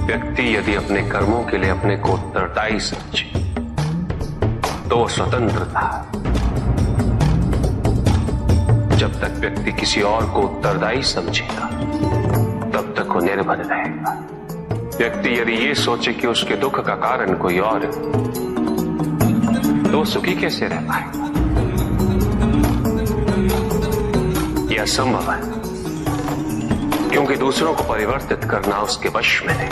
व्यक्ति यदि अपने कर्मों के लिए अपने को उत्तरदायी समझे तो वो स्वतंत्र था। जब तक व्यक्ति किसी और को उत्तरदायी समझेगा तब तक वो निर्भर रहेगा। व्यक्ति यदि ये सोचे कि उसके दुख का कारण कोई और है तो सुखी कैसे रह पाएगा? यह असंभव है, क्योंकि दूसरों को परिवर्तित करना उसके वश में नहीं।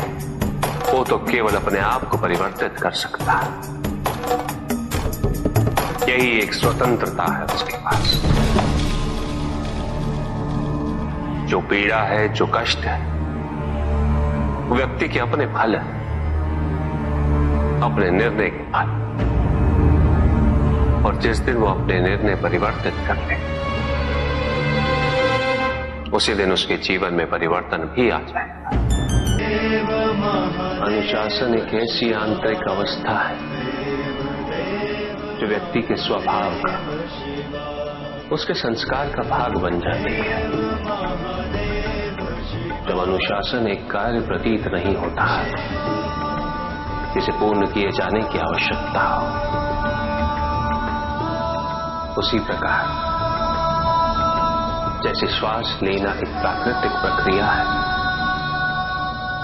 वो तो केवल अपने आप को परिवर्तित कर सकता है। यही एक स्वतंत्रता है उसके पास। जो पीड़ा है, जो कष्ट है, वो व्यक्ति के अपने फल है, अपने निर्णय के फल। और जिस दिन वो अपने निर्णय परिवर्तित कर ले, उसी दिन उसके जीवन में परिवर्तन भी आ जाएगा। अनुशासन एक ऐसी आंतरिक अवस्था है जो व्यक्ति के स्वभाव का, उसके संस्कार का भाग बन जाती है। जब अनुशासन एक कार्य प्रतीत नहीं होता है जिसे पूर्ण किए जाने की आवश्यकता हो, उसी प्रकार जैसे श्वास लेना एक प्राकृतिक प्रक्रिया है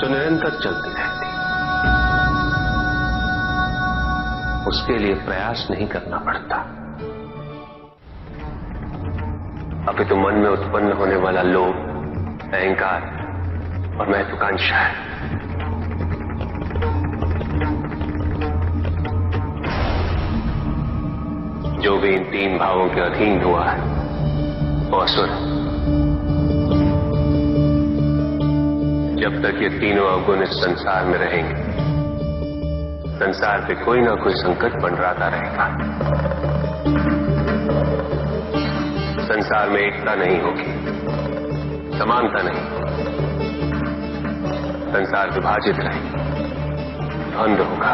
जो निरंतर चलती रहती है, उसके लिए प्रयास नहीं करना पड़ता। अपितु मन में उत्पन्न होने वाला लोभ, अहंकार और महत्वाकांक्षा है। जो भी इन तीन भावों के अधीन हुआ है वो असुर है। जब तक ये तीनों अवगुण इस संसार में रहेंगे, संसार पे कोई ना कोई संकट मंडराता रहेगा। संसार में एकता नहीं होगी, समानता नहीं, संसार विभाजित रहेगा, द्वंद्व होगा।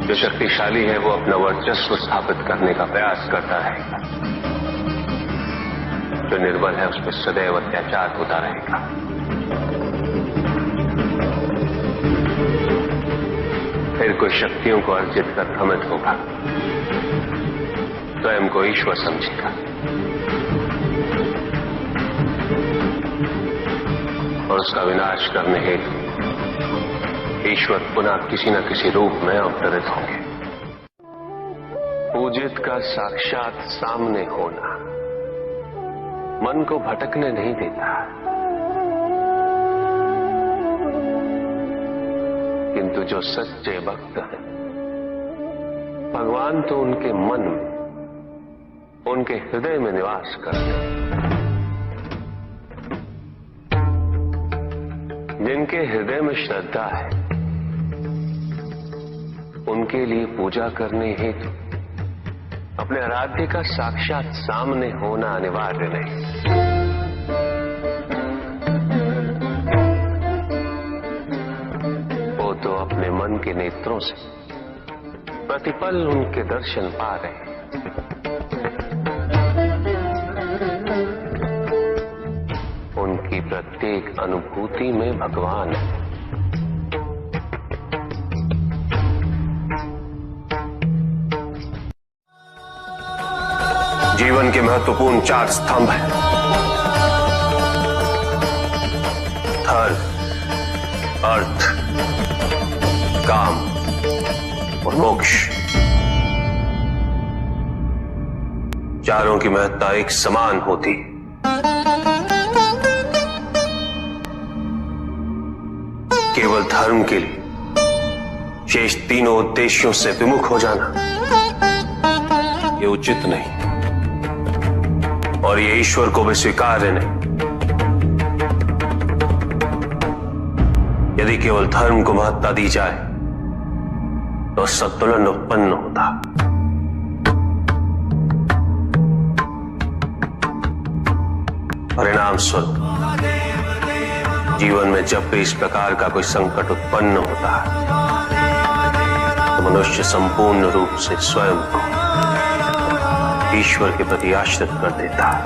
जो शक्तिशाली है वो अपना वर्चस्व स्थापित करने का प्रयास करता रहेगा, जो निर्बल है उस पर सदैव अत्याचार होता रहेगा। फिर कोई शक्तियों को अर्जित कर भ्रमित होगा, स्वयं को ईश्वर समझेगा और उसका विनाश करने हेतु ईश्वर पुनः किसी न किसी रूप में अवतरित होंगे। पूजित का साक्षात सामने होना मन को भटकने नहीं देता, किंतु जो सच्चे भक्त हैं, भगवान तो उनके मन में, उनके हृदय में निवास करते हैं। जिनके हृदय में श्रद्धा है उनके लिए पूजा करने हेतु अपने आराध्य का साक्षात सामने होना अनिवार्य नहीं। वो तो अपने मन के नेत्रों से प्रतिपल उनके दर्शन पा रहे हैं। उनकी प्रत्येक अनुभूति में भगवान है। जीवन के महत्वपूर्ण 4 स्तंभ हैं: धर्म, अर्थ, काम और मोक्ष। चारों की महत्ता एक समान होती है। केवल धर्म के लिए शेष तीनों उद्देश्यों से विमुख हो जाना ये उचित नहीं और ये ईश्वर को भी स्वीकार्य नहीं। यदि केवल धर्म को महत्ता दी जाए तो संतुलन उत्पन्न होता। परिणाम स्वरूप जीवन में जब भी इस प्रकार का कोई संकट उत्पन्न होता है तो मनुष्य संपूर्ण रूप से स्वयं को ईश्वर के प्रति आश्रित कर देता है।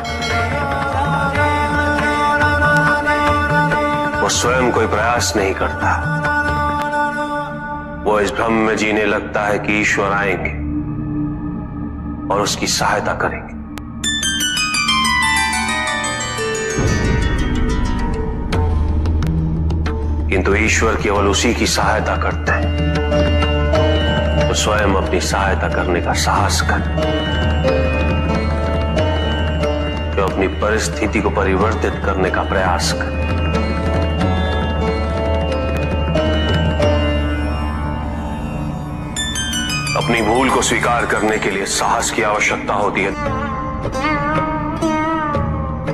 वो वो स्वयं कोई प्रयास नहीं करता। वो इस भ्रम में जीने लगता है कि ईश्वर आएंगे और उसकी सहायता करेंगे। किंतु ईश्वर केवल उसी की सहायता करते हैं तो स्वयं अपनी सहायता करने का साहस करे, जो अपनी परिस्थिति को परिवर्तित करने का प्रयास करे। अपनी भूल को स्वीकार करने के लिए साहस की आवश्यकता होती है,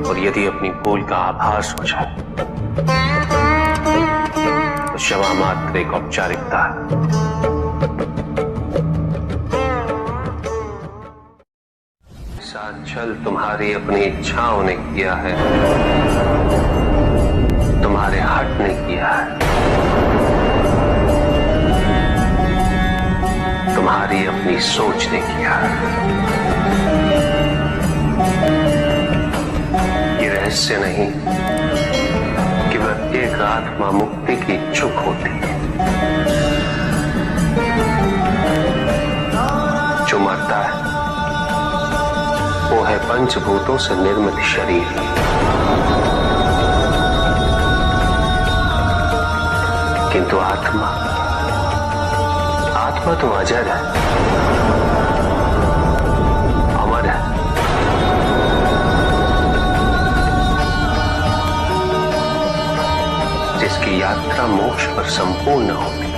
और यदि अपनी भूल का आभास हो जाए तो क्षमा मात्र एक औपचारिकता है। साथ छल तुम्हारी अपनी इच्छाओं ने किया है, तुम्हारे हट ने किया है, तुम्हारी अपनी सोच ने किया है। ये रहस्य नहीं कि प्रत्येक आत्मा मुक्ति की इच्छुक होती है। जो मरता है वो है पंचभूतों से निर्मित शरीर, किंतु आत्मा तो अजर है, अमर है। जिसकी यात्रा मोक्ष पर संपूर्ण होगी।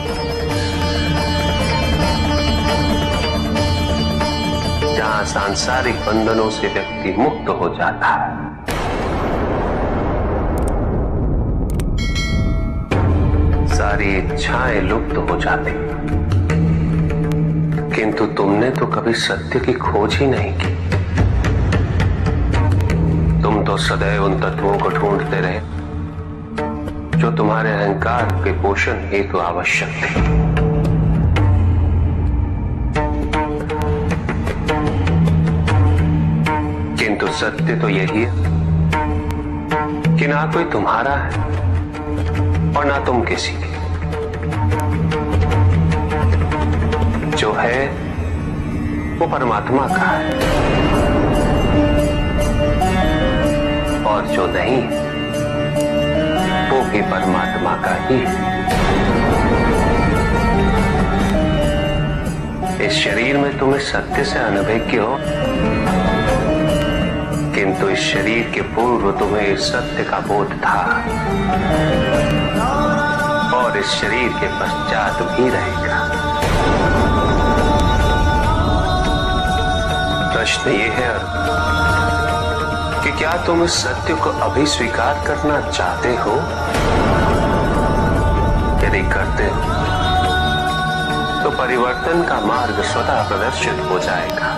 जहां सांसारिक बंधनों से व्यक्ति मुक्त हो जाता है, सारी इच्छाएं लुप्त हो जाती। किंतु तुमने तो कभी सत्य की खोज ही नहीं की। तुम तो सदैव उन तत्वों को ढूंढते रहे जो तुम्हारे अहंकार के पोषण हेतु आवश्यक थे। किंतु सत्य तो यही है कि ना कोई तुम्हारा है और ना तुम किसी के। जो है वो परमात्मा का है, और जो नहीं वो भी परमात्मा का ही है। इस शरीर में तुम इस सत्य से अनभिज्ञ हो, किंतु इस शरीर के पूर्व तुम्हें इस सत्य का बोध था, और इस शरीर के पश्चात भी रहेगा। प्रश्न ये है कि क्या तुम इस सत्य को अभी स्वीकार करना चाहते हो? यदि करते हो तो परिवर्तन का मार्ग स्वतः प्रदर्शित हो जाएगा।